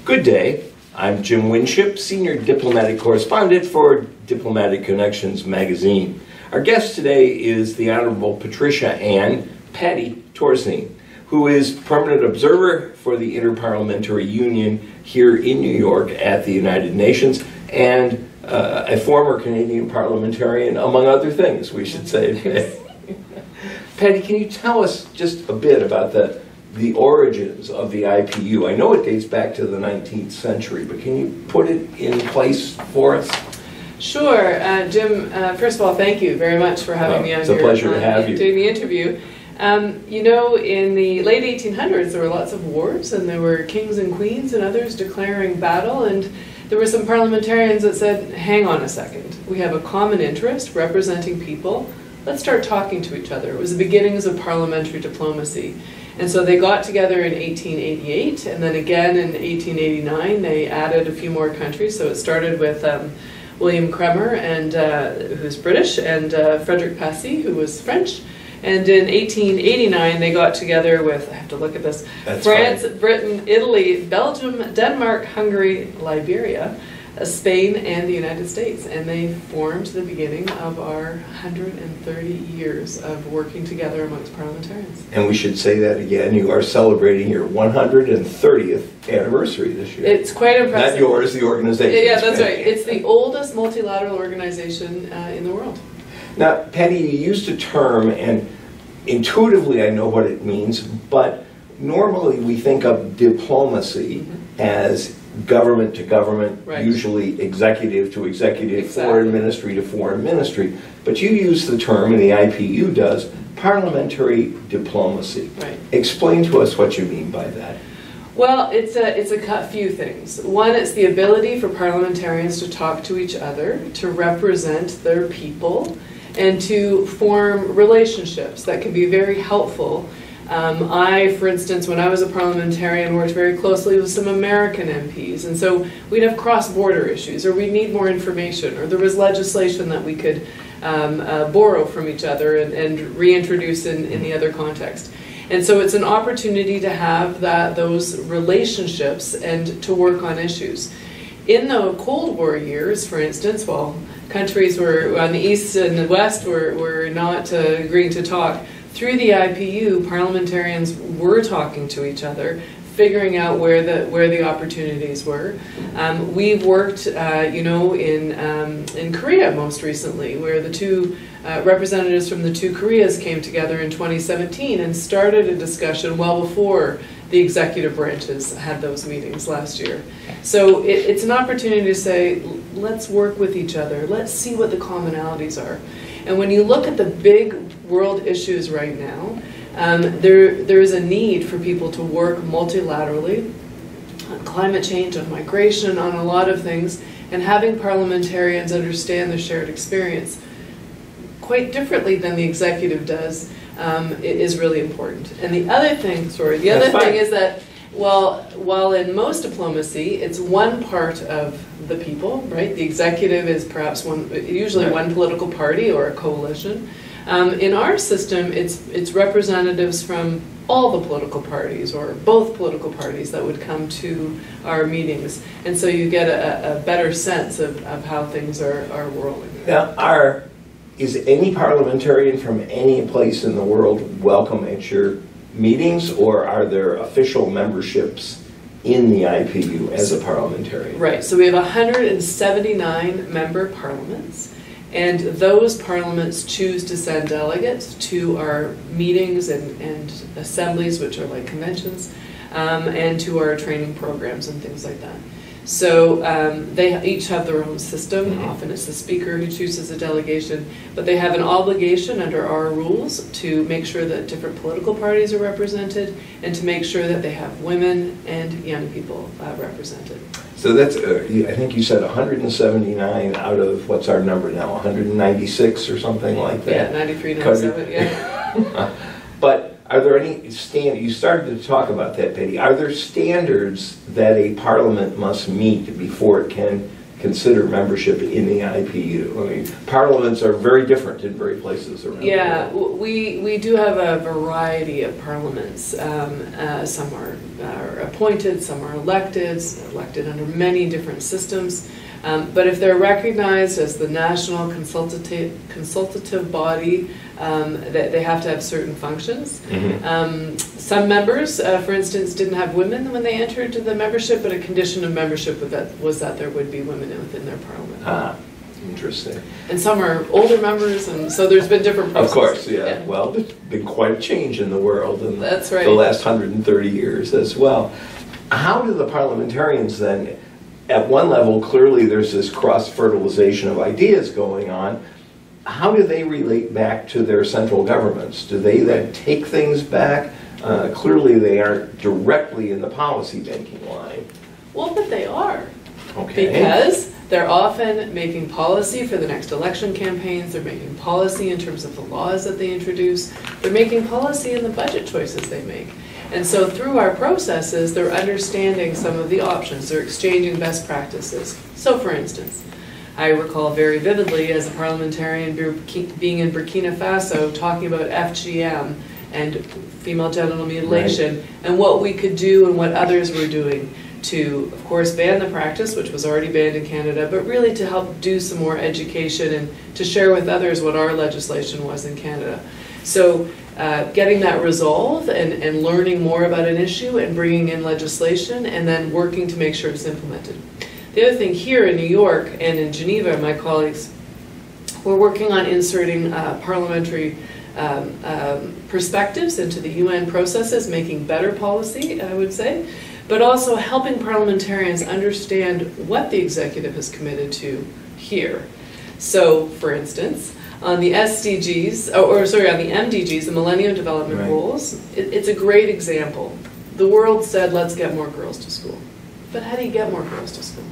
Good day. I'm Jim Winship, Senior Diplomatic Correspondent for Diplomatic Connections magazine. Our guest today is the Honorable Patricia and Paddy Torsney, who is Permanent Observer for the Inter-Parliamentary Union here in New York at the United Nations, and a former Canadian parliamentarian, among other things, we should say. Paddy, can you tell us just a bit about the origins of the IPU? I know it dates back to the 19th century, but can you put it in place for us? Sure. Jim, first of all, thank you very much for having me on It's a pleasure to have you. Doing the interview. You know, in the late 1800s, there were lots of wars, and there were kings and queens and others declaring battle, and there were some parliamentarians that said, hang on a second, we have a common interest representing people, let's start talking to each other. It was the beginnings of parliamentary diplomacy. And so they got together in 1888, and then again in 1889 they added a few more countries. So it started with William Kremer, and who's British, and Frederick Passy, who was French. And in 1889 they got together with, I have to look at this, France, Britain, Italy, Belgium, Denmark, Hungary, Liberia, Spain, and the United States. And they formed the beginning of our 130 years of working together amongst parliamentarians. And we should say that again, you are celebrating your 130th anniversary this year. It's quite impressive. Not yours, the organization. Yeah, that's right. It's the oldest multilateral organization in the world. Now, Paddy, you used a term, and intuitively I know what it means, but normally we think of diplomacy as government to government, right, usually executive to executive, exactly, foreign ministry to foreign ministry. But you use the term, and the IPU does, parliamentary diplomacy. Right. Explain to us what you mean by that. Well, it's a few things. One, it's the ability for parliamentarians to talk to each other, to represent their people, and to form relationships that can be very helpful. I, for instance, when I was a parliamentarian, worked very closely with some American MPs, and so we'd have cross-border issues, or we'd need more information, or there was legislation that we could borrow from each other and reintroduce in the other context. And so it's an opportunity to have those relationships and to work on issues. In the Cold War years, for instance, while countries were on the East and the West were not agreeing to talk, through the IPU, parliamentarians were talking to each other, figuring out where the opportunities were. We've worked, you know, in Korea most recently, where the two representatives from the two Koreas came together in 2017 and started a discussion well before the executive branches had those meetings last year. So it's an opportunity to say, let's work with each other, let's see what the commonalities are. And when you look at the big world issues right now, there is a need for people to work multilaterally on climate change, on migration, on a lot of things, and having parliamentarians understand the shared experience quite differently than the executive does is really important. And the other thing, is that while in most diplomacy, it's one part of the people, right? The executive is perhaps usually one political party or a coalition. In our system, it's representatives from all the political parties, or both political parties, that would come to our meetings. And so you get a better sense of how things are rolling. Now, is any parliamentarian from any place in the world welcome at your meetings, or are there official memberships in the IPU as a parliamentarian? Right, so we have 179 member parliaments, and those parliaments choose to send delegates to our meetings and assemblies, which are like conventions, and to our training programs and things like that. So they each have their own system. Often it's the speaker who chooses a delegation, but they have an obligation under our rules to make sure that different political parties are represented, and to make sure that they have women and young people represented. So that's, I think you said 179 out of, what's our number now, 196 or something like that? Yeah, 93, 97, yeah. But are there any standards, you started to talk about that, Paddy, are there standards that a parliament must meet before it can consider membership in the IPU? I mean, parliaments are very different in various places around Yeah, the world. we do have a variety of parliaments. Some are appointed, some are elected under many different systems. But if they're recognized as the national consultative body, they have to have certain functions. Some members, for instance, didn't have women when they entered the membership, but a condition of membership was that there would be women within their parliament. Ah, interesting. And some are older members, and so there's been different processes. Of course, yeah. Well, there's been quite a change in the world in That's right. the last 130 years as well. How do the parliamentarians then, at one level, clearly there's this cross-fertilization of ideas going on. How do they relate back to their central governments? Do they then take things back? Clearly they aren't directly in the policy-making line. Well, but they are. Okay. Because they're often making policy for the next election campaigns, they're making policy in terms of the laws that they introduce, they're making policy in the budget choices they make. And so through our processes, they're understanding some of the options, they're exchanging best practices. So for instance, I recall very vividly as a parliamentarian being in Burkina Faso talking about FGM and female genital mutilation, right, and what we could do and what others were doing to, of course, ban the practice, which was already banned in Canada, but really to help do some more education and to share with others what our legislation was in Canada. So getting that resolved and learning more about an issue and bringing in legislation and then working to make sure it's implemented. The other thing here in New York and in Geneva, my colleagues, we're working on inserting parliamentary perspectives into the UN processes, making better policy, I would say, but also helping parliamentarians understand what the executive has committed to here. So, for instance, on the SDGs, on the MDGs, the Millennium Development Right. Goals, it's a great example. The world said, let's get more girls to school. But how do you get more girls to school?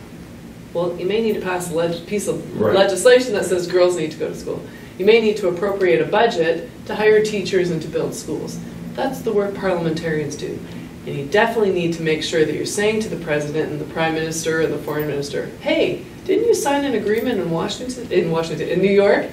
Well, you may need to pass a piece of Right. legislation that says girls need to go to school. You may need to appropriate a budget to hire teachers and to build schools. That's the work parliamentarians do. And you definitely need to make sure that you're saying to the president and the prime minister and the foreign minister, hey, didn't you sign an agreement in New York?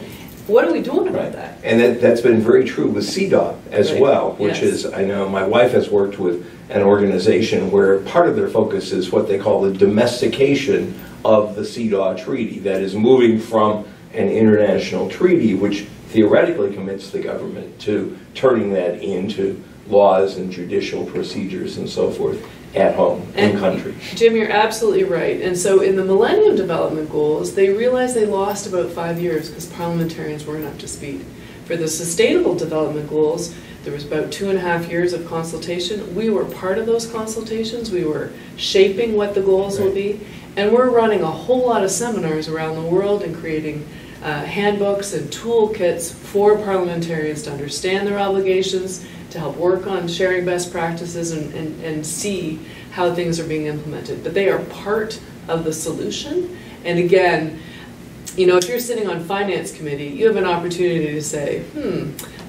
What are we doing about Right. that? And that's been very true with CDOT as Right. well, which Yes. is, I know my wife has worked with an organization where part of their focus is what they call the domestication of the CDAW treaty, that is moving from an international treaty, which theoretically commits the government to turning that into laws and judicial procedures and so forth at home, in country. Jim, you're absolutely right. And so in the Millennium Development Goals, they realized they lost about 5 years because parliamentarians weren't up to speed. For the Sustainable Development Goals, there was about 2.5 years of consultation. We were part of those consultations. We were shaping what the goals will be. And we're running a whole lot of seminars around the world and creating handbooks and toolkits for parliamentarians to understand their obligations, to help work on sharing best practices and see how things are being implemented. But they are part of the solution. And again, you know, if you're sitting on Finance Committee, you have an opportunity to say,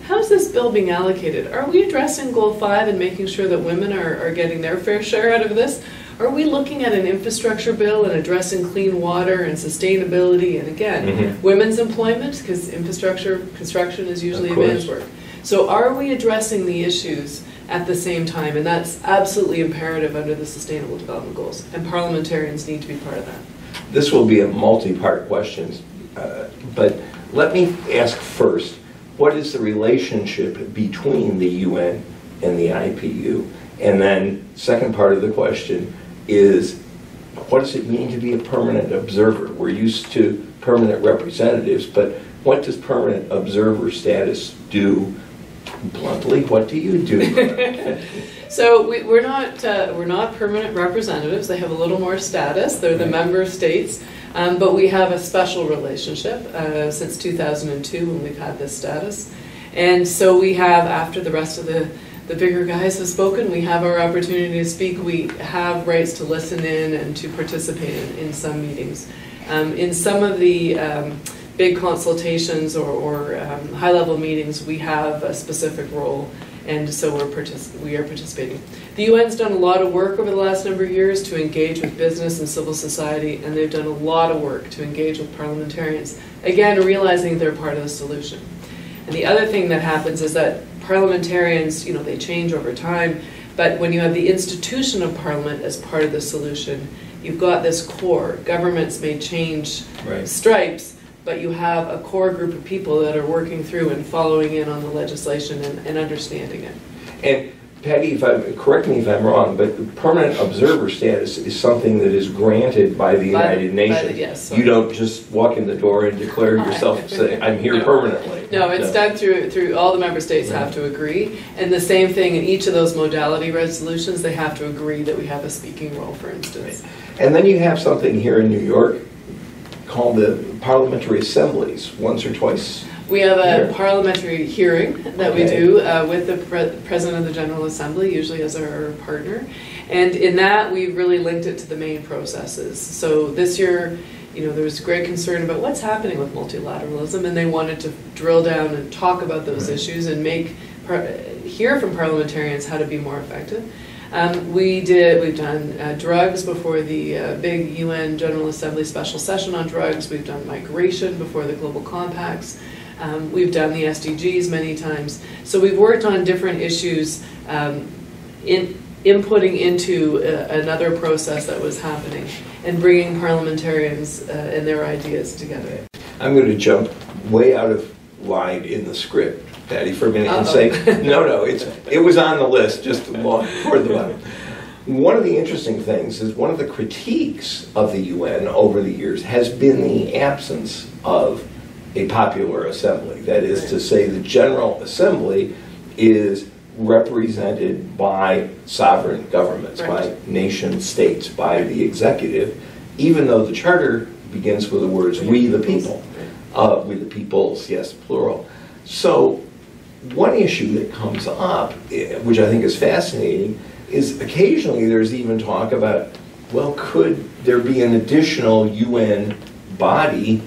how's this bill being allocated? Are we addressing Goal 5 and making sure that women are getting their fair share out of this? Are we looking at an infrastructure bill and addressing clean water and sustainability and, again, women's employment, because infrastructure construction is usually a man's work. So are we addressing the issues at the same time? And that's absolutely imperative under the Sustainable Development Goals, and parliamentarians need to be part of that. This will be a multi-part question, but let me ask first, what is the relationship between the UN and the IPU? And then second part of the question is, what does it mean to be a permanent observer? We're used to permanent representatives, but what does permanent observer status do? Bluntly, what do you do? So we're not permanent representatives. They have a little more status. They're the member states, but we have a special relationship since 2002 when we've had this status. And so we have, after the rest of the bigger guys have spoken, we have our opportunity to speak. We have rights to listen in and to participate in some meetings. In some of the big consultations or high-level meetings, we have a specific role. And so we are participating. The UN's done a lot of work over the last number of years to engage with business and civil society, and they've done a lot of work to engage with parliamentarians, again, realizing they're part of the solution. And the other thing that happens is that parliamentarians, you know, they change over time, but when you have the institution of Parliament as part of the solution, you've got this core. Governments may change stripes, but you have a core group of people that are working through and following in on the legislation and understanding it. And Paddy, correct me if I'm wrong, but permanent observer status is something that is granted by the United Nations. Yes. You don't just walk in the door and declare yourself, say, I'm here permanently. No, it's done through all the member states have to agree. And the same thing in each of those modality resolutions, they have to agree that we have a speaking role, for instance. And then you have something here in New York called the Parliamentary Assemblies, once or twice. We have a parliamentary hearing that we do with the President of the General Assembly, usually as our partner. And in that, we've really linked it to the main processes. So this year, you know, there was great concern about what's happening with multilateralism, and they wanted to drill down and talk about those issues and hear from parliamentarians how to be more effective. We've done drugs before the big UN General Assembly special session on drugs. We've done migration before the global compacts. We've done the SDGs many times. So we've worked on different issues inputting into another process that was happening and bringing parliamentarians and their ideas together. I'm going to jump way out of line in the script, Paddy, for a minute and say, no, it was on the list just toward the bottom. One of the interesting things is one of the critiques of the UN over the years has been the absence of a popular assembly. That is to say, the General Assembly is represented by sovereign governments, by nation states, by the executive, even though the charter begins with the words, we the people. We the peoples, yes, plural. So one issue that comes up, which I think is fascinating, is occasionally there's even talk about, well, could there be an additional UN body,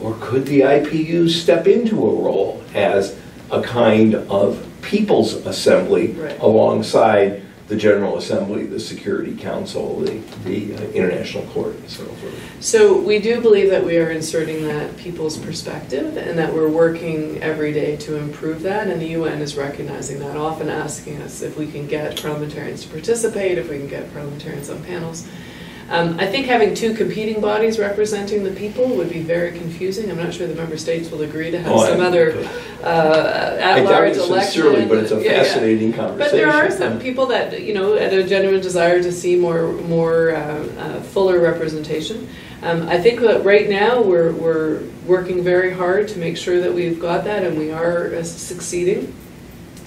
or could the IPU step into a role as a kind of people's assembly alongside the General Assembly, the Security Council, the International Court, and so forth? So we do believe that we are inserting that people's perspective and that we're working every day to improve that, and the UN is recognizing that, often asking us if we can get parliamentarians to participate, if we can get parliamentarians on panels. I think having two competing bodies representing the people would be very confusing. I'm not sure the member states will agree to have some other at-large election. Sincerely, but it's a fascinating conversation. But there are some people that, you know, had a genuine desire to see more fuller representation. I think that right now we're working very hard to make sure that we've got that, and we are succeeding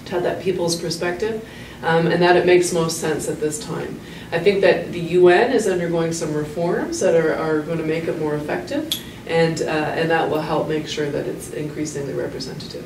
to have that people's perspective, and that it makes most sense at this time. I think that the UN is undergoing some reforms that are going to make it more effective, and that will help make sure that it's increasingly representative.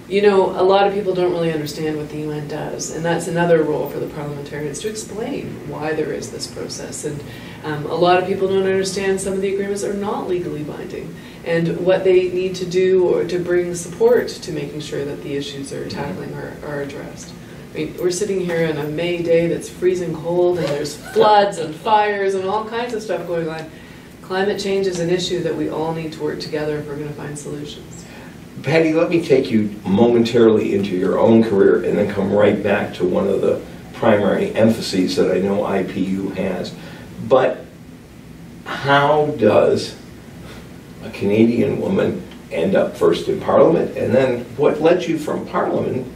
You know, a lot of people don't really understand what the UN does, and that's another role for the parliamentarians to explain why there is this process. And a lot of people don't understand some of the agreements are not legally binding, and what they need to do or to bring support to making sure that the issues they're tackling are addressed. I mean, we're sitting here on a May day that's freezing cold, and there's floods and fires and all kinds of stuff going on. Climate change is an issue that we all need to work together if we're going to find solutions. Paddy, let me take you momentarily into your own career and then come right back to one of the primary emphases that I know IPU has. But how does a Canadian woman end up first in Parliament, and then what led you from Parliament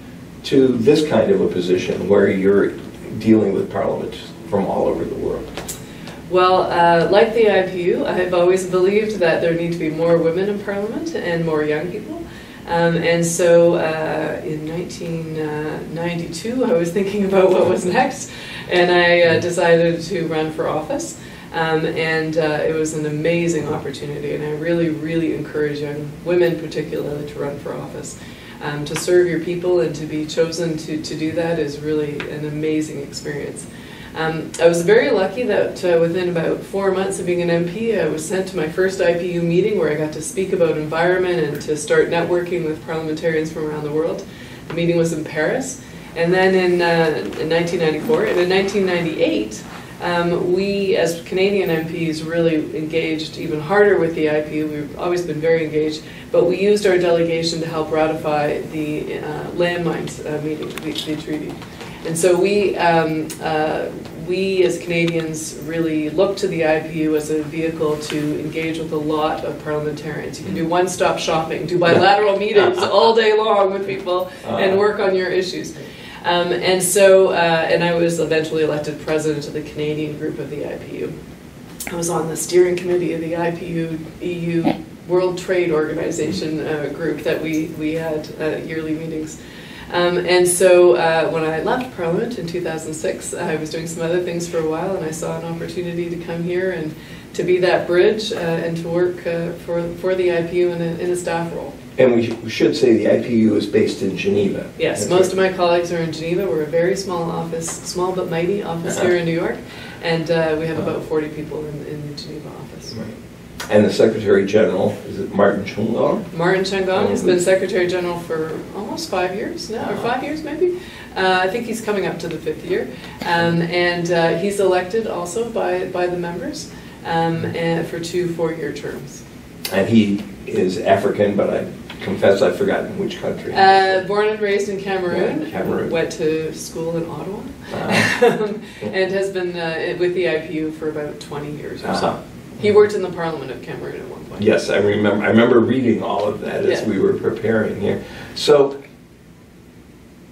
to this kind of a position where you're dealing with Parliament from all over the world? Well, like the IPU, I've always believed that there need to be more women in Parliament and more young people. And so in 1992, I was thinking about what was next, and I decided to run for office. It was an amazing opportunity, and I really, really encourage young women particularly to run for office. To serve your people and to be chosen to do that is really an amazing experience. I was very lucky that within about 4 months of being an MP, I was sent to my first IPU meeting where I got to speak about environment and to start networking with parliamentarians from around the world. The meeting was in Paris, And then in 1994, and in 1998, we as Canadian MPs really engaged even harder with the IPU. We've always been very engaged, but we used our delegation to help ratify the landmines the treaty. And so we as Canadians really look to the IPU as a vehicle to engage with a lot of parliamentarians. You can do one-stop shopping, do bilateral meetings all day long with people and work on your issues. And I was eventually elected president of the Canadian group of the IPU. I was on the steering committee of the IPU EU World Trade Organization group that we had yearly meetings. And so when I left Parliament in 2006, I was doing some other things for a while, and I saw an opportunity to come here and to be that bridge and to work for the IPU in a staff role. And we should say the IPU is based in Geneva. Yes, most of my colleagues are in Geneva. We're a very small office, small but mighty office here in New York, and we have about 40 people in the Geneva office. Right. And the Secretary General, is it Martin Chungong? Martin Chungong has been Secretary General for almost 5 years now, or 5 years maybe. I think he's coming up to the 5th year. And he's elected also by the members and for 2 4-year terms. And he is African, but I confess I've forgotten which country. Born and raised in Cameroon. Yeah, Cameroon. Went to school in Ottawa. And has been with the IPU for about 20 years or so. He worked in the Parliament of Cameroon at one point. Yes, I remember. I remember reading all of that as we were preparing here. So,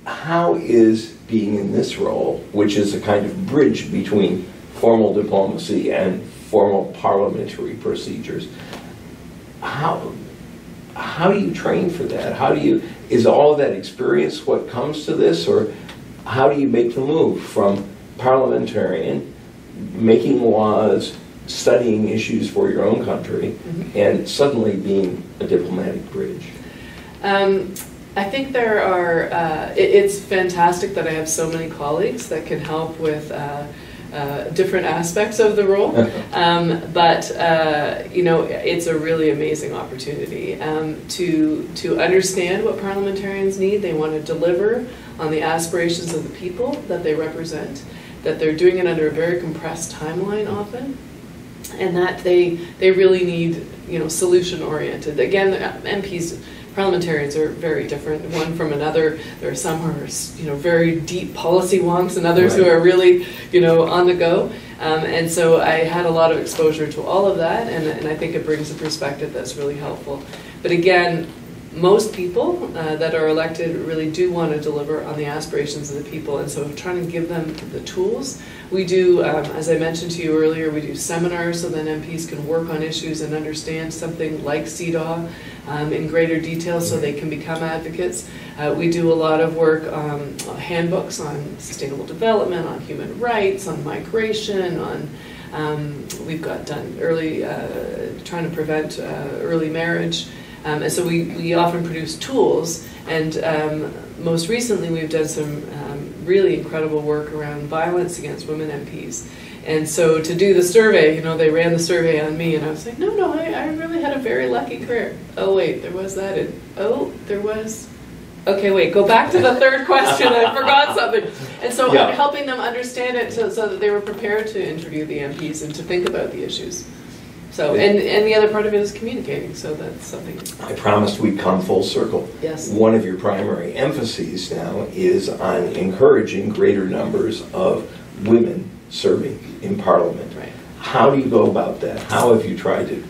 how is being in this role, which is a kind of bridge between formal diplomacy and formal parliamentary procedures, how do you train for that? Is all of that experience what comes to this, or how do you make the move from parliamentarian, making laws, studying issues for your own country, and suddenly being a diplomatic bridge? I think there are, it's fantastic that I have so many colleagues that can help with different aspects of the role, but you know, it's a really amazing opportunity to understand what parliamentarians need. They want to deliver on the aspirations of the people that they represent, that they're doing it under a very compressed timeline often, and that they really need, you know, solution oriented. Again, MPs, parliamentarians are very different one from another. There are some who are, you know, very deep policy wonks, and others who are really, you know, on the go. And so I had a lot of exposure to all of that, and I think it brings a perspective that's really helpful. But again, most people that are elected really do want to deliver on the aspirations of the people, and so trying to give them the tools. We do, as I mentioned to you earlier, we do seminars so that MPs can work on issues and understand something like CEDAW in greater detail so they can become advocates. We do a lot of work on handbooks on sustainable development, on human rights, on migration, on we've got done early, trying to prevent early marriage. And so we often produce tools, and most recently we've done some really incredible work around violence against women MPs. And so to do the survey, you know, they ran the survey on me, and I was like, no, I really had a very lucky career. Oh wait, there was that, and oh, there was, okay, wait, go back to the third question, I forgot something. And so I'm helping them understand it so that they were prepared to interview the MPs and to think about the issues. So, and the other part of it is communicating, so that's something. I promised we'd come full circle. Yes. One of your primary emphases now is on encouraging greater numbers of women serving in Parliament. Right. How do you go about that? How have you tried to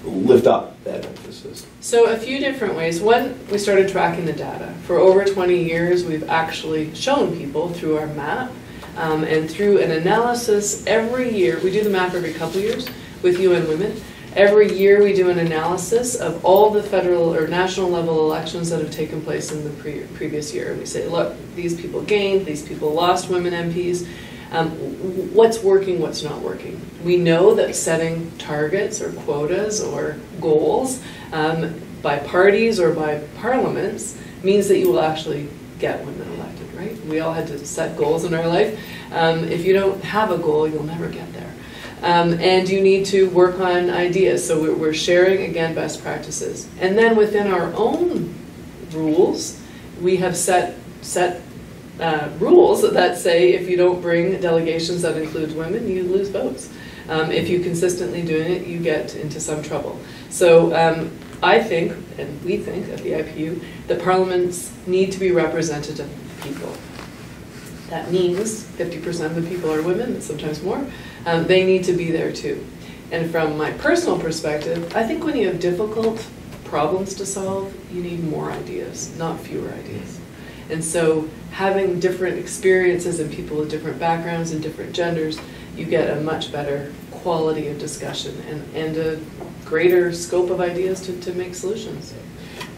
lift up that emphasis? So a few different ways. One, we started tracking the data. For over 20 years, we've actually shown people through our map and through an analysis every year. We do the map every couple years with UN Women. Every year we do an analysis of all the federal or national level elections that have taken place in the previous year. And we say, look, these people gained, these people lost women MPs. What's working, what's not working. We know that setting targets or quotas or goals by parties or by parliaments means that you will actually get women elected, right? We all had to set goals in our life. If you don't have a goal, you'll never get there. And you need to work on ideas. So we're sharing, again, best practices. And then within our own rules, we have set rules that say if you don't bring delegations that include women, you lose votes. If you consistently doing it, you get into some trouble. So I think, and we think at the IPU, that parliaments need to be representative of people. That means 50% of the people are women, sometimes more. They need to be there too. And from my personal perspective, I think when you have difficult problems to solve, you need more ideas, not fewer ideas. And so having different experiences and people with different backgrounds and different genders, you get a much better quality of discussion and a greater scope of ideas to make solutions.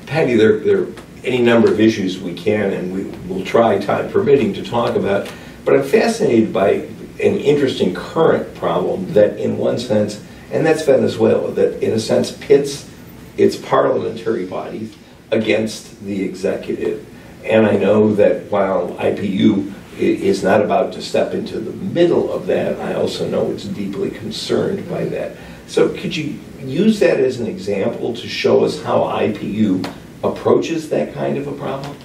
Paddy, there are any number of issues we can and we will try, time permitting, to talk about, but I'm fascinated by an interesting current problem that in one sense, and that's Venezuela, that in a sense pits its parliamentary bodies against the executive. And I know that while IPU is not about to step into the middle of that, I also know it's deeply concerned by that. So could you use that as an example to show us how IPU approaches that kind of a problem?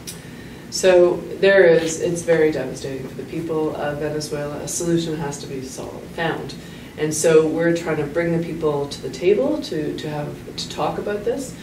So it's very devastating for the people of Venezuela. A solution has to be found. And so we're trying to bring the people to the table to talk about this.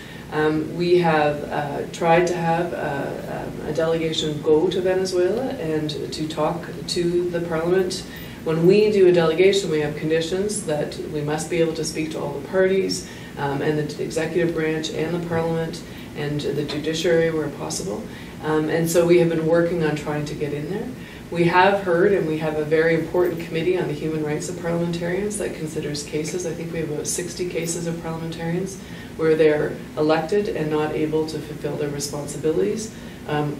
We have tried to have a delegation go to Venezuela and to talk to the parliament. When we do a delegation, we have conditions that we must be able to speak to all the parties and the executive branch and the parliament and the judiciary where possible. And so we have been working on trying to get in there. We have heard, and we have a very important committee on the human rights of parliamentarians that considers cases. I think we have about 60 cases of parliamentarians where they're elected and not able to fulfill their responsibilities.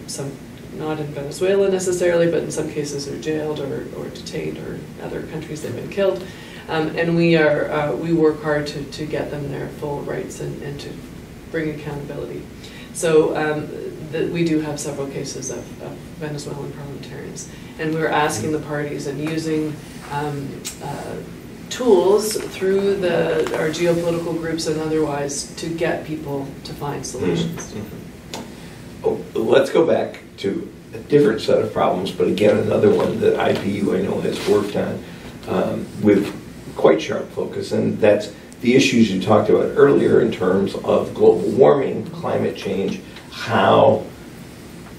Some not in Venezuela necessarily, but in some cases are jailed or detained, or in other countries they've been killed. And we work hard to get them their full rights and to bring accountability. So we do have several cases of Venezuelan parliamentarians. And we're asking the parties and using tools through our geopolitical groups and otherwise to get people to find solutions. Oh, let's go back to a different set of problems, but again, another one that IPU I know has worked on with quite sharp focus, and that's the issues you talked about earlier in terms of global warming, climate change, how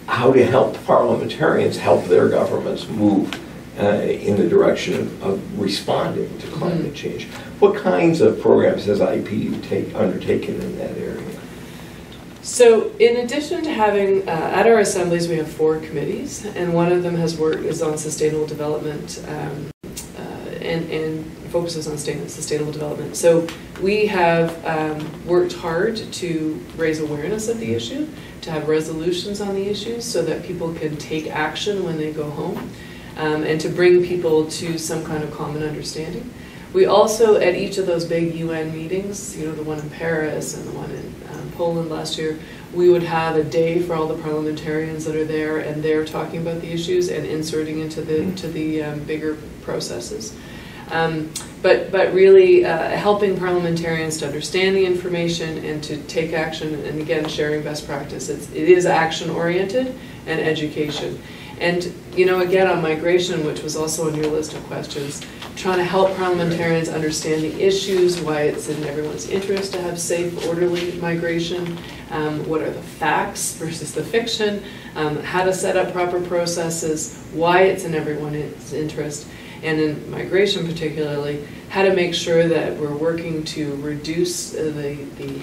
to help parliamentarians help their governments move in the direction of responding to climate change. What kinds of programs has IPU undertaken in that area? So in addition to having, at our assemblies we have 4 committees, and one of them is on sustainable development and focuses on sustainable development. So we have worked hard to raise awareness of the issue, to have resolutions on the issues so that people can take action when they go home, and to bring people to some kind of common understanding. We also, at each of those big UN meetings, the one in Paris and the one in Poland last year, we would have a day for all the parliamentarians that are there, and they're talking about the issues and inserting into the bigger processes. But really helping parliamentarians to understand the information and to take action, and again, sharing best practice. It is action-oriented and education. And, again, on migration, which was also on your list of questions, trying to help parliamentarians understand the issues, why it's in everyone's interest to have safe, orderly migration, what are the facts versus the fiction, how to set up proper processes, why it's in everyone's interest, and in migration particularly, how to make sure that we're working to reduce the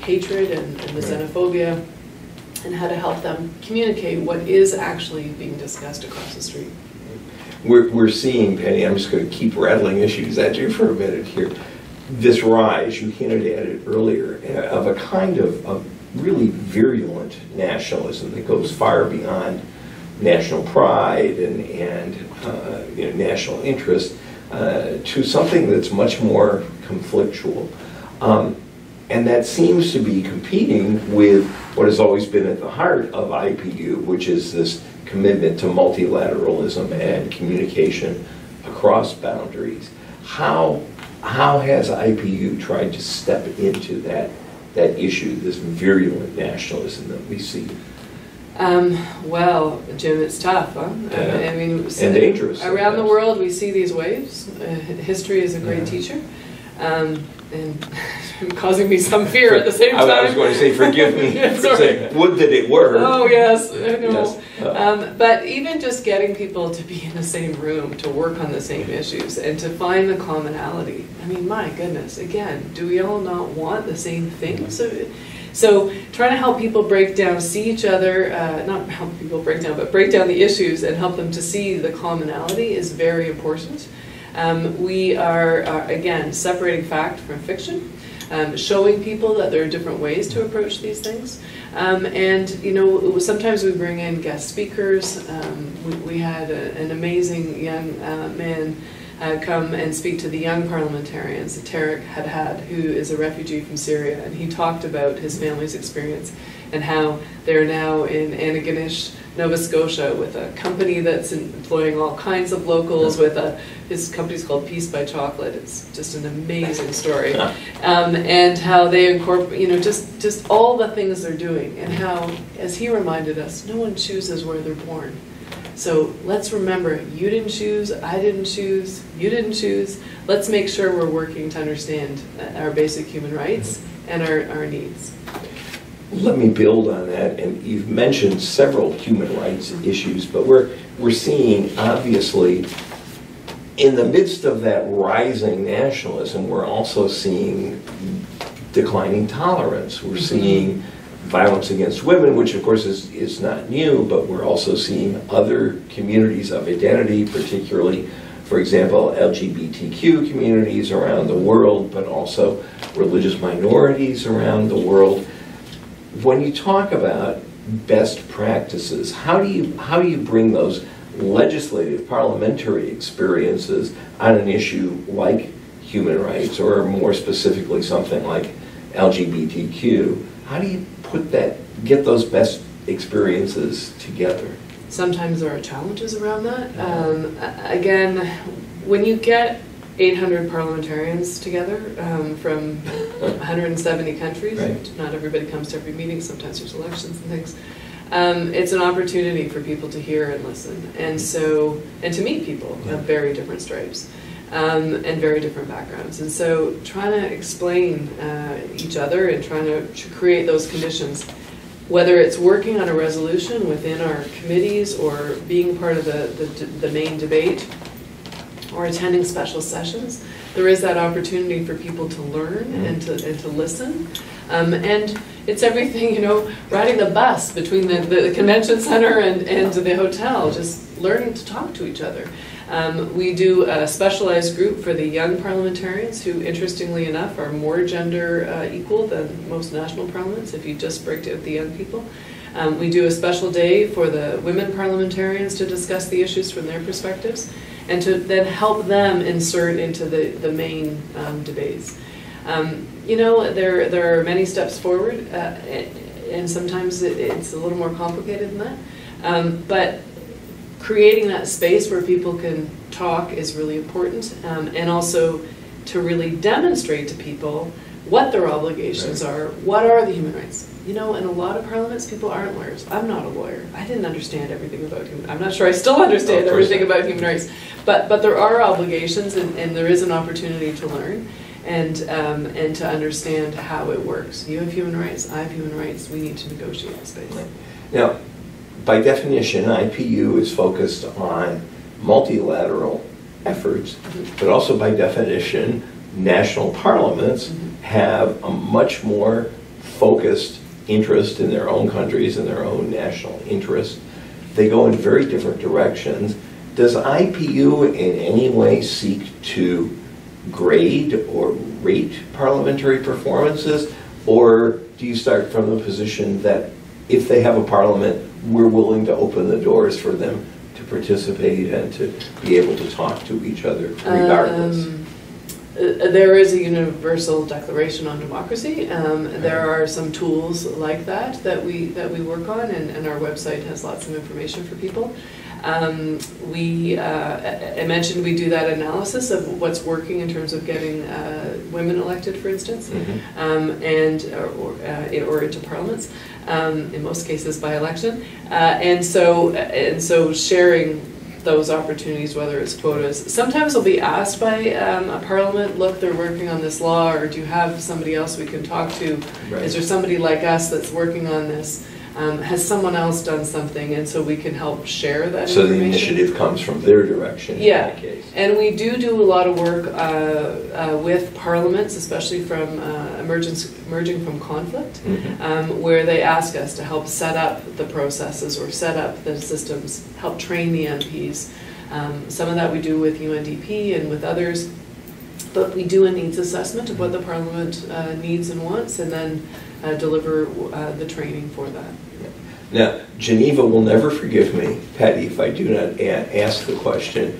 hatred and the xenophobia, and how to help them communicate what is actually being discussed across the street. We're seeing, Paddy, I'm just going to keep rattling issues at you for a minute here, this rise, you hinted at it earlier, of a kind of really virulent nationalism that goes far beyond national pride and national interest to something that's much more conflictual. And that seems to be competing with what has always been at the heart of IPU, which is this commitment to multilateralism and communication across boundaries. How has IPU tried to step into that issue, this virulent nationalism that we see? Well, Jim, it's tough, huh? Yeah. I mean, And dangerous. Around the sometimes. world, we see these waves. History is a great teacher. And causing me some fear at the same time. I was going to say, forgive me for Sorry. saying, would that it were. Oh, yes, I know. Yes. But even just getting people to be in the same room, to work on the same issues, and to find the commonality. I mean, my goodness, again, do we all not want the same things? So trying to help people break down, see each other, not help people break down, but break down the issues and help them to see the commonality is very important. We are, again, separating fact from fiction, showing people that there are different ways to approach these things. And, you know, sometimes we bring in guest speakers. We had an amazing young man come and speak to the young parliamentarians that Tarek had, who is a refugee from Syria, and he talked about his family's experience and how they're now in Antigonish, Nova Scotia, with a company that's employing all kinds of locals. His company's called Peace by Chocolate. It's just an amazing story, and how they incorporate, you know, just all the things they're doing, and how, as he reminded us, no one chooses where they're born. So let's remember, you didn't choose, I didn't choose, you didn't choose. Let's make sure we're working to understand our basic human rights and our needs. Let me build on that, and you've mentioned several human rights issues, but we're seeing, obviously, in the midst of that rising nationalism, we're also seeing declining tolerance. We're seeing violence against women, which of course is not new, but we're also seeing other communities of identity, particularly, for example, LGBTQ communities around the world, but also religious minorities around the world. When you talk about best practices, how do you bring those legislative, parliamentary experiences on an issue like human rights, or more specifically something like LGBTQ? How do you get those best experiences together? Sometimes there are challenges around that. Again, when you get 800 parliamentarians together from 170 countries, right. Not everybody comes to every meeting, sometimes there's elections and things. It's an opportunity for people to hear and listen, and to meet people of very different stripes and very different backgrounds. And so trying to explain each other and trying to create those conditions, whether it's working on a resolution within our committees or being part of the main debate or attending special sessions, there is that opportunity for people to learn and to listen. And it's everything, you know, riding the bus between the convention center and the hotel, just learning to talk to each other. We do a specialized group for the young parliamentarians who, interestingly enough, are more gender equal than most national parliaments if you just break out the young people. We do a special day for the women parliamentarians to discuss the issues from their perspectives and to then help them insert into the main debates. You know, there are many steps forward, and sometimes it's a little more complicated than that. But creating that space where people can talk is really important, and also to really demonstrate to people what their obligations are, what are the human rights. You know, in a lot of parliaments, people aren't lawyers. I'm not a lawyer. I didn't understand everything about human. I'm not sure I still understand everything about human rights, but there are obligations, and there is an opportunity to learn and to understand how it works. You have human rights. I have human rights. We need to negotiate the space. Now, by definition, IPU is focused on multilateral efforts, but also by definition, national parliaments have a much more focused interest in their own countries and their own national interests. They go in very different directions. Does IPU in any way seek to grade or rate parliamentary performances, or do you start from the position that if they have a parliament, we're willing to open the doors for them to participate and to be able to talk to each other regardless? There is a universal declaration on democracy. There are some tools like that we work on, and our website has lots of information for people. I mentioned we do that analysis of what's working in terms of getting women elected, for instance, or into parliaments, in most cases by election, and so sharing those opportunities, whether it's quotas. Sometimes we'll be asked by a parliament, look, they're working on this law, or do you have somebody else we can talk to? Right. Is there somebody like us that's working on this? Has someone else done something? And so we can help share that so information. The initiative comes from their direction. Yeah, in that case. And we do a lot of work with parliaments, especially from emerging from conflict, where they ask us to help set up the processes or set up the systems, help train the MPs. Some of that we do with UNDP and with others, but we do a needs assessment of what the parliament needs and wants, and then deliver the training for that. Now, Geneva will never forgive me, Paddy, if I do not ask the question,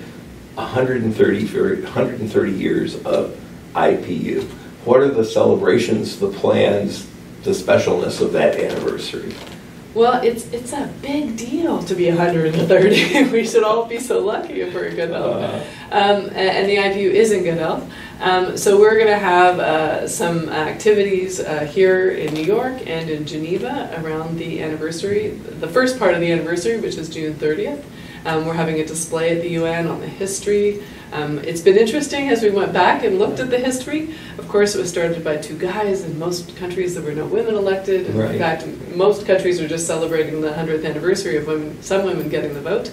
130 years of IPU. What are the celebrations, the plans, the specialness of that anniversary? Well, it's a big deal to be 130. We should all be so lucky if we're in good health. And the IPU is in good health. So we're going to have some activities here in New York and in Geneva around the anniversary, the first part of the anniversary, which is June 30th. We're having a display at the UN on the history. It's been interesting as we went back and looked at the history. Of course, it was started by two guys. In most countries, there were no women elected. Right. In fact, most countries are just celebrating the 100th anniversary of some women getting the vote.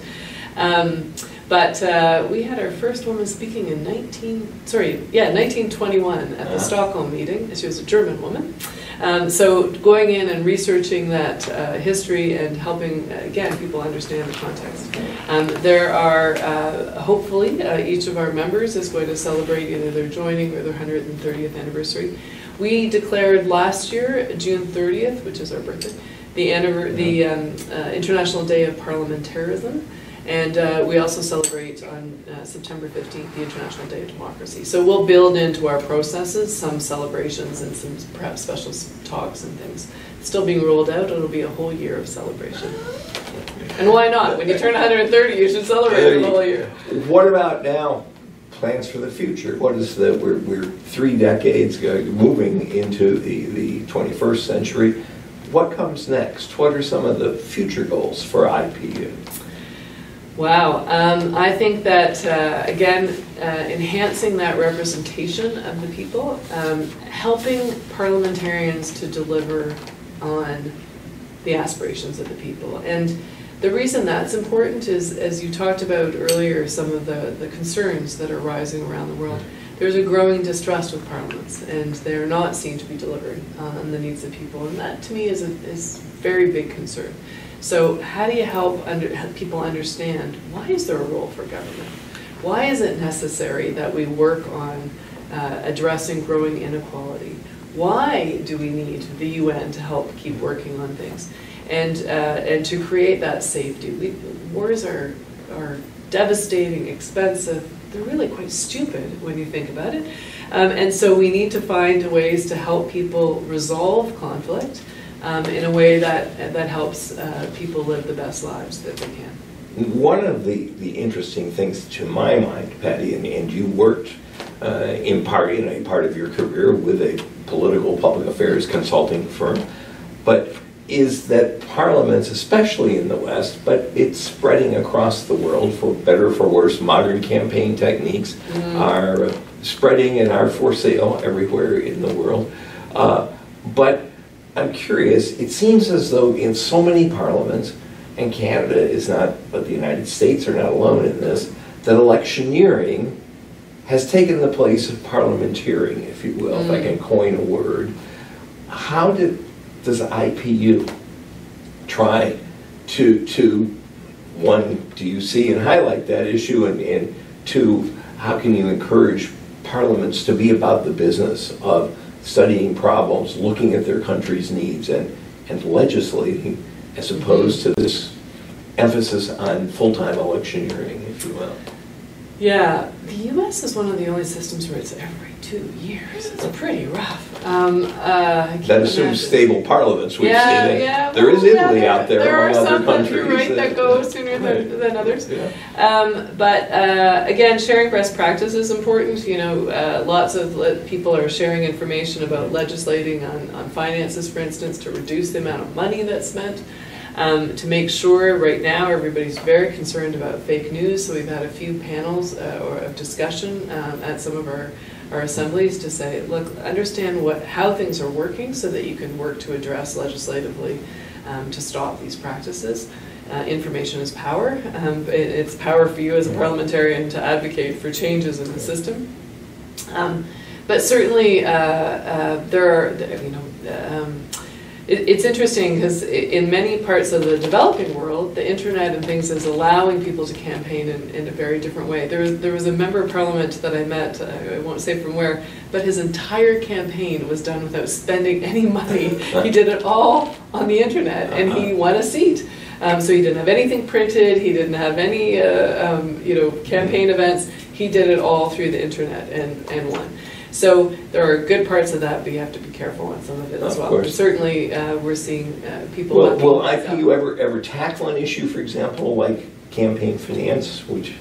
But we had our first woman speaking in 1921 at the Stockholm meeting. She was a German woman. So going in and researching that history and helping, again, people understand the context. There are, hopefully, each of our members is going to celebrate either their joining or their 130th anniversary. We declared last year, June 30th, which is our birthday, the International Day of Parliamentarism. And we also celebrate on September 15th, the International Day of Democracy. So we'll build into our processes some celebrations and some perhaps special talks and things. Still being rolled out, it'll be a whole year of celebration. And why not? When you turn 130, you should celebrate the whole year. What about now? Plans for the future. What is we're 3 decades moving into the 21st century. What comes next? What are some of the future goals for IPU? Wow. I think that, again, enhancing that representation of the people, helping parliamentarians to deliver on the aspirations of the people. And the reason that's important is, as you talked about earlier, some of the concerns that are rising around the world. There's a growing distrust with parliaments, and they're not seen to be delivering on the needs of people. And that, to me, is a very big concern. So how do you help people understand, why is there a role for government? Why is it necessary that we work on addressing growing inequality? Why do we need the UN to help keep working on things? And to create that safety. Wars are devastating, expensive. They're really quite stupid when you think about it. And so we need to find ways to help people resolve conflict in a way that helps people live the best lives that they can. One of the interesting things to my mind, Paddy, and you worked in a part of your career with a political public affairs consulting firm, but is that parliaments, especially in the West, but it's spreading across the world, for better or for worse, modern campaign techniques are spreading and are for sale everywhere in the world. But I'm curious, it seems as though in so many parliaments, and Canada is not, but the United States are not alone in this, that electioneering has taken the place of parliamentarian, if you will, if I can coin a word. How does IPU try to, one, do you see and highlight that issue, and two, how can you encourage parliaments to be about the business of studying problems, looking at their country's needs, and legislating, as opposed to this emphasis on full-time electioneering, if you will? Yeah, the U.S. is one of the only systems where it's every 2 years. It's pretty rough. That assumes stable parliaments, we've seen it. Yeah, there is Italy out there, there among are other some countries. You're right, that go sooner than others. Yeah. But again, sharing best practice is important. You know, lots of people are sharing information about legislating on finances, for instance, to reduce the amount of money that's spent. To make sure, right now everybody's very concerned about fake news, so we've had a few panels of discussion at some of our assemblies to say, look, understand how things are working so that you can work to address legislatively to stop these practices. Information is power. It's power for you as a parliamentarian to advocate for changes in the system. But certainly there are, you know, it's interesting because in many parts of the developing world, the internet and things is allowing people to campaign in a very different way. There was a member of parliament that I met, I won't say from where, but his entire campaign was done without spending any money. He did it all on the internet, and he won a seat. So he didn't have anything printed, he didn't have any you know, campaign events. He did it all through the internet and won. So there are good parts of that, but you have to be careful on some of it as well. But certainly, we're seeing people. Well, will IPU ever tackle an issue, for example, like campaign finance, which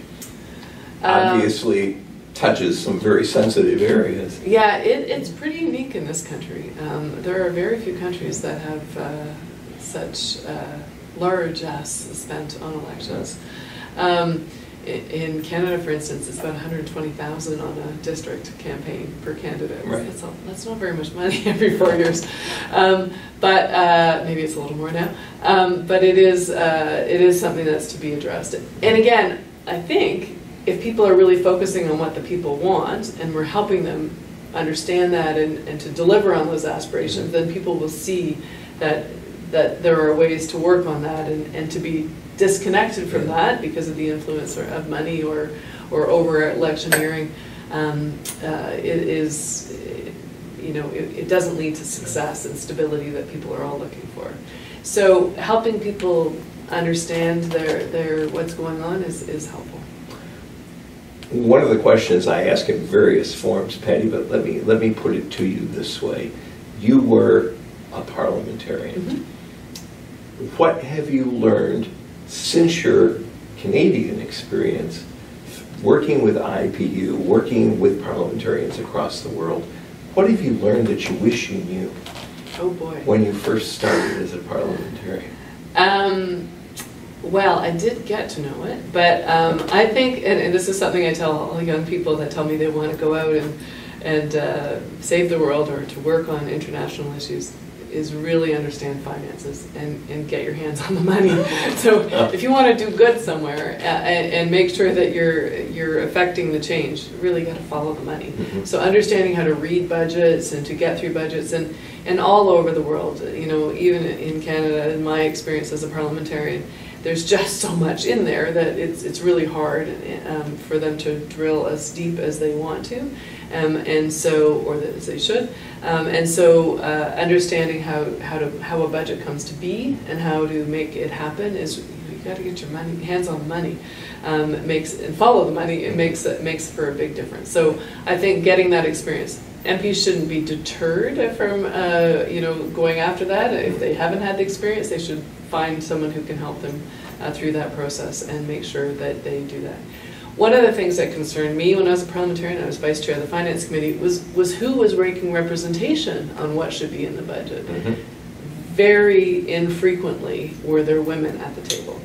obviously touches some very sensitive areas? Yeah, it's pretty unique in this country. There are very few countries that have such large asks spent on elections. In Canada, for instance, it's about $120,000 on a district campaign per candidate. Right. That's not very much money every 4 years, but maybe it's a little more now. But it is something that's to be addressed. And again, I think if people are really focusing on what the people want, and we're helping them understand that and to deliver on those aspirations, then people will see that there are ways to work on that and to be disconnected from that because of the influence of money or over electioneering. It doesn't lead to success and stability that people are all looking for. So helping people understand their what's going on is helpful. One of the questions I ask in various forms, Paddy, but let me put it to you this way: you were a parliamentarian. Mm-hmm. What have you learned since your Canadian experience, working with IPU, working with parliamentarians across the world? What have you learned that you wish you knew? Oh boy. When you first started as a parliamentarian? Well, I did get to know it, but I think, and this is something I tell all young people that tell me they want to go out and save the world or to work on international issues, is really understand finances and get your hands on the money. So if you want to do good somewhere and make sure that you're affecting the change, you really got to follow the money. Mm-hmm. So understanding how to read budgets and to get through budgets and all over the world, you know, even in Canada, in my experience as a parliamentarian, there's just so much in there that it's really hard for them to drill as deep as they want to. And so, or as they should, and so understanding how a budget comes to be and how to make it happen is, you got to get your hands on the money, and follow the money. It makes for a big difference. So I think getting that experience, MPs shouldn't be deterred from going after that. If they haven't had the experience, they should find someone who can help them through that process and make sure that they do that. One of the things that concerned me when I was a parliamentarian, I was vice chair of the Finance Committee, was who was making representation on what should be in the budget. Mm-hmm. Very infrequently were there women at the table.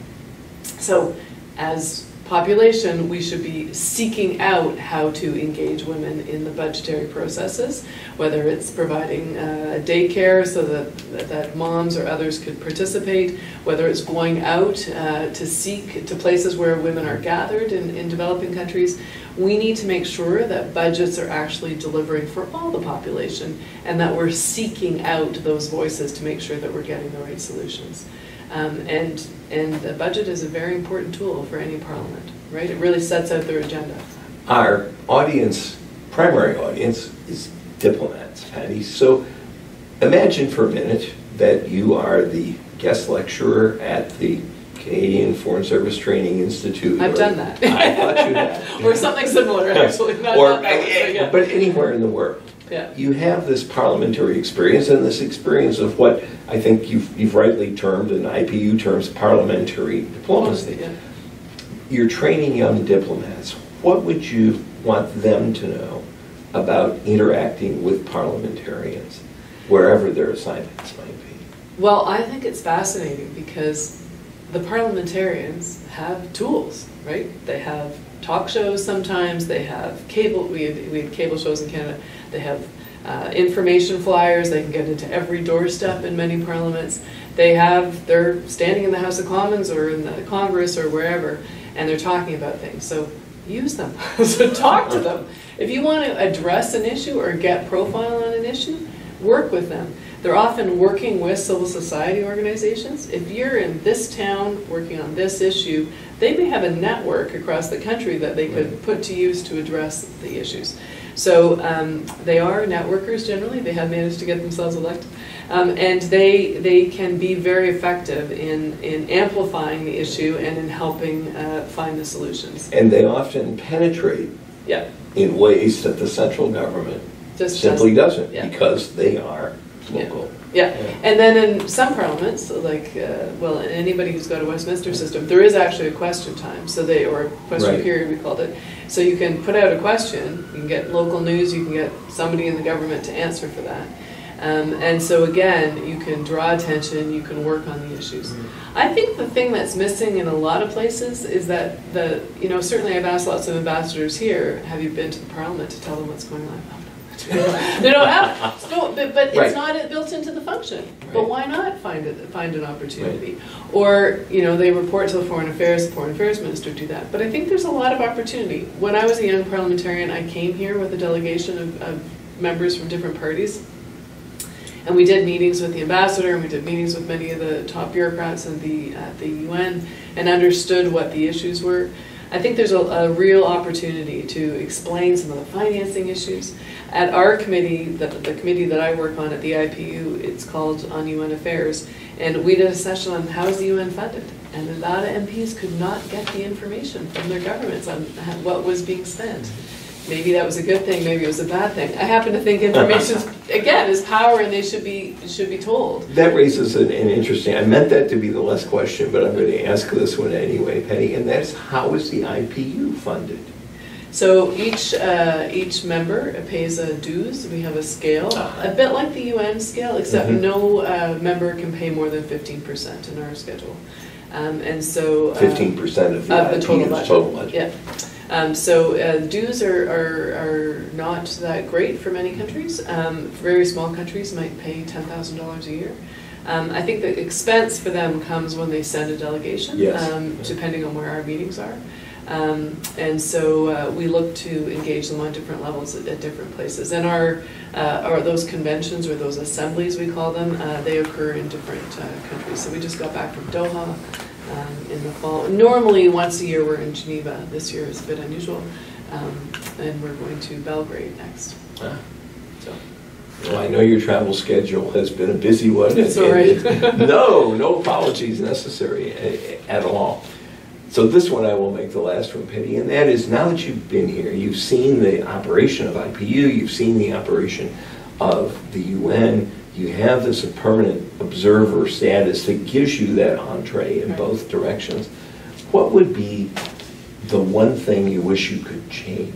So as population, we should be seeking out how to engage women in the budgetary processes, whether it's providing daycare so that moms or others could participate, whether it's going out to seek to places where women are gathered in developing countries. We need to make sure that budgets are actually delivering for all the population and that we're seeking out those voices to make sure that we're getting the right solutions. And the budget is a very important tool for any parliament, right? It really sets out their agenda. Our audience, primary audience, is diplomats, Paddy. So imagine for a minute that you are the guest lecturer at the Canadian Foreign Service Training Institute. I've done that. I thought you had. Or something similar, actually. Not that one, but yeah. But anywhere in the world. Yeah. You have this parliamentary experience and this experience of what I think you've rightly termed in IPU terms parliamentary diplomacy. Yeah. You're training young diplomats. What would you want them to know about interacting with parliamentarians, wherever their assignments might be? Well, I think it's fascinating because the parliamentarians have tools, right? They have talk shows sometimes, they have cable, we had cable shows in Canada, they have information flyers, they can get into every doorstep in many parliaments. They're standing in the House of Commons or in the Congress or wherever, and they're talking about things. So use them, so talk to them. If you want to address an issue or get profile on an issue, work with them. They're often working with civil society organizations. If you're in this town working on this issue, they may have a network across the country that they could put to use to address the issues. So they are networkers generally. They have managed to get themselves elected. And they can be very effective in amplifying the issue and in helping find the solutions. And they often penetrate in ways that the central government simply doesn't, because they are local. Yeah, and then in some parliaments, like, well, anybody who's got a Westminster system, there is actually a question time, or a question period, we called it. So you can put out a question, you can get local news, you can get somebody in the government to answer for that. And so again, you can draw attention, you can work on the issues. I think the thing that's missing in a lot of places is that certainly I've asked lots of ambassadors here, have you been to the Parliament to tell them what's going on? They don't have, but it's not built into the function. But why not find an opportunity? Or they report to the Foreign Affairs Minister do that. But I think there's a lot of opportunity. When I was a young parliamentarian, I came here with a delegation of members from different parties. And we did meetings with the ambassador, and we did meetings with many of the top bureaucrats at the UN, and understood what the issues were. I think there's a real opportunity to explain some of the financing issues. At our committee, the committee that I work on at the IPU, it's called On UN Affairs, and we did a session on how is the UN funded. And a lot of MPs could not get the information from their governments on what was being spent. Maybe that was a good thing, maybe it was a bad thing. I happen to think information, again, is power, and they should be told. That raises an interesting, I meant that to be the last question, but I'm going to ask this one anyway, Paddy, and that's how is the IPU funded? So each member pays a dues. We have a scale, a bit like the UN scale, except no member can pay more than 15% in our schedule. And so 15% of the total budget. Yeah. So dues are not that great for many countries. Very small countries might pay $10,000 a year. I think the expense for them comes when they send a delegation, depending on where our meetings are. And so we look to engage them on different levels at different places. And our those conventions, or those assemblies we call them, they occur in different countries. So we just got back from Doha in the fall. Normally once a year we're in Geneva. This year is a bit unusual. And we're going to Belgrade next. So. Well, I know your travel schedule has been a busy one. That's all right. No apologies necessary at all. So this one I will make the last one, Paddy, and that is, now that you've been here, you've seen the operation of IPU, you've seen the operation of the UN, you have this permanent observer status that gives you that entree in both directions. What would be the one thing you wish you could change?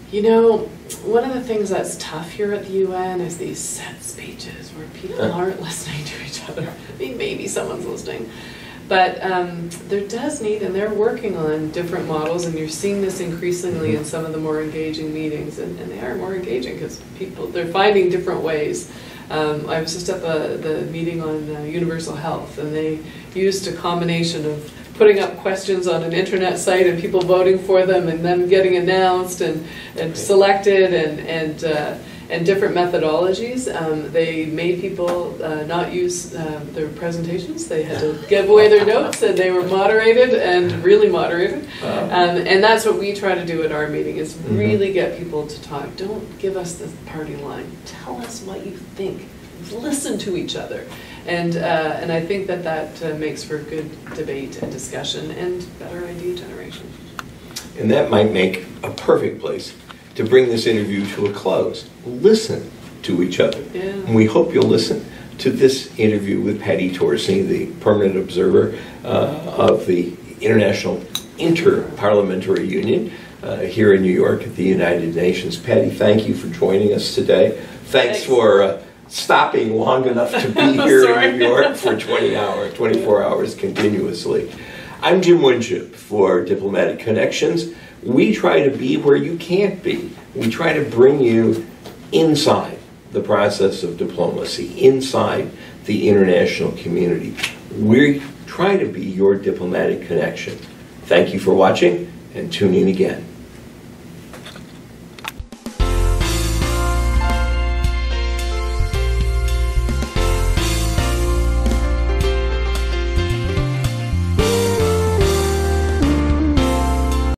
You know, one of the things that's tough here at the UN is these set speeches where people aren't listening to each other. I mean, maybe someone's listening. But there does need, and they're working on different models, and you're seeing this increasingly in some of the more engaging meetings, and they are more engaging because they're finding different ways. I was just at the meeting on universal health, and they used a combination of putting up questions on an internet site and people voting for them, and them getting announced and selected, and different methodologies. They made people not use their presentations. They had to give away their notes, and they were moderated, and really moderated. And that's what we try to do at our meeting, is really get people to talk. Don't give us the party line. Tell us what you think. Listen to each other. And I think that makes for good debate and discussion and better idea generation. And that might make a perfect place to bring this interview to a close. Listen to each other. Yeah. And we hope you'll listen to this interview with Paddy Torsney, the permanent observer of the International Inter-Parliamentary Union here in New York at the United Nations. Paddy, thank you for joining us today. Thanks. For stopping long enough to be here in New York for 24 hours continuously. I'm Jim Winship for Diplomatic Connections. We try to be where you can't be. We try to bring you inside the process of diplomacy, inside the international community. We try to be your diplomatic connection. Thank you for watching, and tune in again.